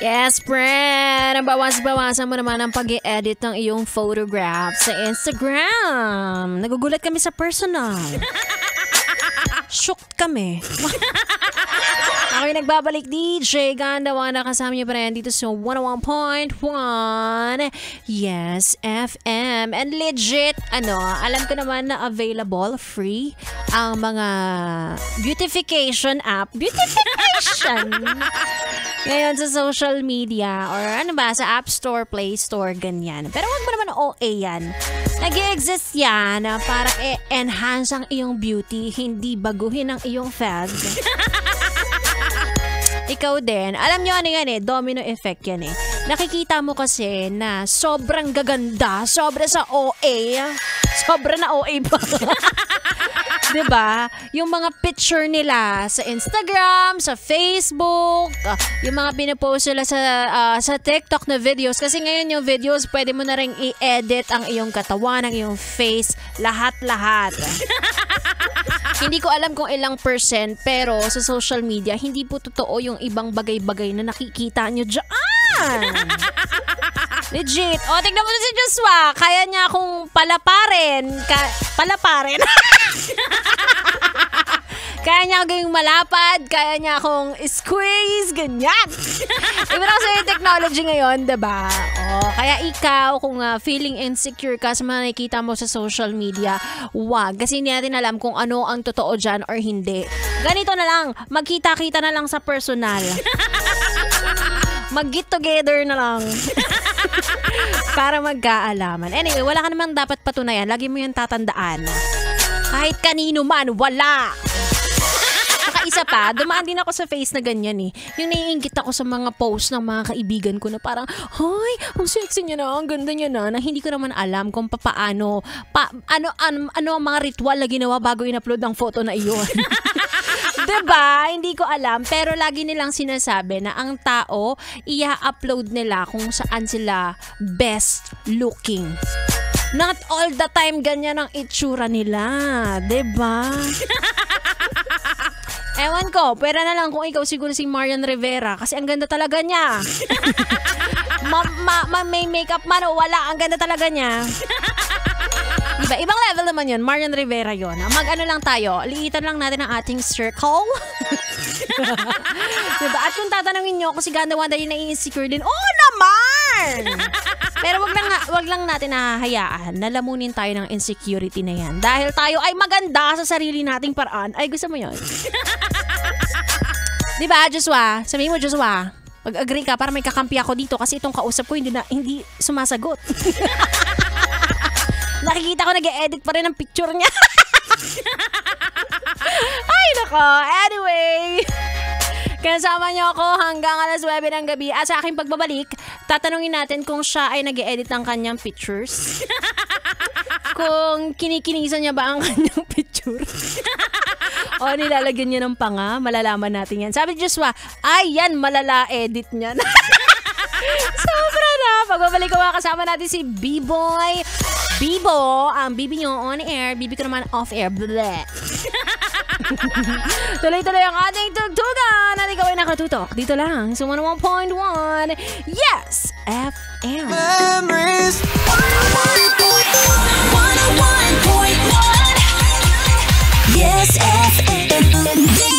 Yes, friend. Bawas-bawasan mo naman ang pag-i-edit ng iyong photograph sa Instagram. Nagugulat kami sa personal. Shocked kami. Ako yung nagbabalik, DJ Gandawana. Kasama niyo pa rin dito sa 101.1 Yes FM. And legit, alam ko naman na available, free, ang mga beautification app. Beautification! Ngayon sa social media or sa App Store, Play Store, ganyan. Pero wag mo naman OA yan. Nag-i-exist yan para enhance ang iyong beauty, hindi baguhin ang iyong fad. Ikaw din. Alam nyo ano yan domino effect yan Nakikita mo kasi na sobrang gaganda, sobra sa OA. Sobra na OA pa. Diba? Yung mga picture nila sa Instagram, sa Facebook, yung mga pinapost nila sa TikTok na videos. Kasi ngayon yung videos, pwede mo na rin i-edit ang iyong katawan, ang iyong face, lahat-lahat. Hindi ko alam kung ilang percent, pero sa social media, hindi po totoo yung ibang bagay-bagay na nakikita nyo dyan. Legit. O, tignan mo na si Joshua. Kaya niya akong palaparin. Palaparin? Kaya niya akong gawing malapad. Kaya niya akong squeeze. Ganyan. Iba na kasi yung technology ngayon, diba? O, kaya ikaw, kung feeling insecure ka sa mga nakikita mo sa social media, wag. Kasi hindi natin alam kung ano ang totoo dyan or hindi. Ganito na lang. Magkita-kita na lang sa personal. Mag-get together na lang. Para magkaalaman. Anyway, wala ka namang dapat patunayan. Lagi mo yung tatandaan. Kahit kanino man, wala. Saka isa pa, dumaan din ako sa face na ganyan Yung naiingit ako sa mga post ng mga kaibigan ko na parang, hoy, ang sexy niya na, ang ganda niya na hindi ko naman alam kung paano ang mga ritual na ginawa bago in-upload ang photo na iyon. Diba? Hindi ko alam. Pero lagi nilang sinasabi na ang tao, i-upload nila kung saan sila best looking. Not all the time ganyan ang itsura nila. Diba? Ewan ko, pwera na lang kung ikaw siguro si Marian Rivera kasi ang ganda talaga niya. May makeup man o wala, ang ganda talaga niya. Diba? Ibang level naman yun. Marian Rivera yun. Mag-ano lang tayo. Liitan lang natin ang ating circle. Diba? At kung tatanungin nyo kung si Ganda Wanda yung nai-insecure din, oo naman! Pero wag lang natin nahahayaan na lamunin tayo ng insecurity na yan. Dahil tayo ay maganda sa sarili nating paraan. Ay, gusto mo yun? Diba, Joshua? Sabihin mo, Joshua. Mag-agree ka para may kakampi ako dito kasi itong kausap ko hindi sumasagot. Nakikita ko nag-e-edit pa rin ang picture niya. Ay, nako. Anyway, kasama niyo ako hanggang alas 9 ng gabi. At sa aking pagbabalik, tatanungin natin kung siya ay nag-e-edit ng kanyang pictures. Kung kinikinisan niya ba ang kanyang picture. O nilalagyan niya ng panga. Malalaman natin yan. Sabi Joshua, ay yan, malala edit niya. Sobra na. Pagbabalik ko kasama natin si B-Boy. Bibo, ang bibi nyo on air, bibi ko naman off air. Bleh. Tuloy-tuloy ang ating tugtugan at ikaw ay nakatutok. Dito lang sa 101.1 Yes FM. Memories 101.1 Yes FM.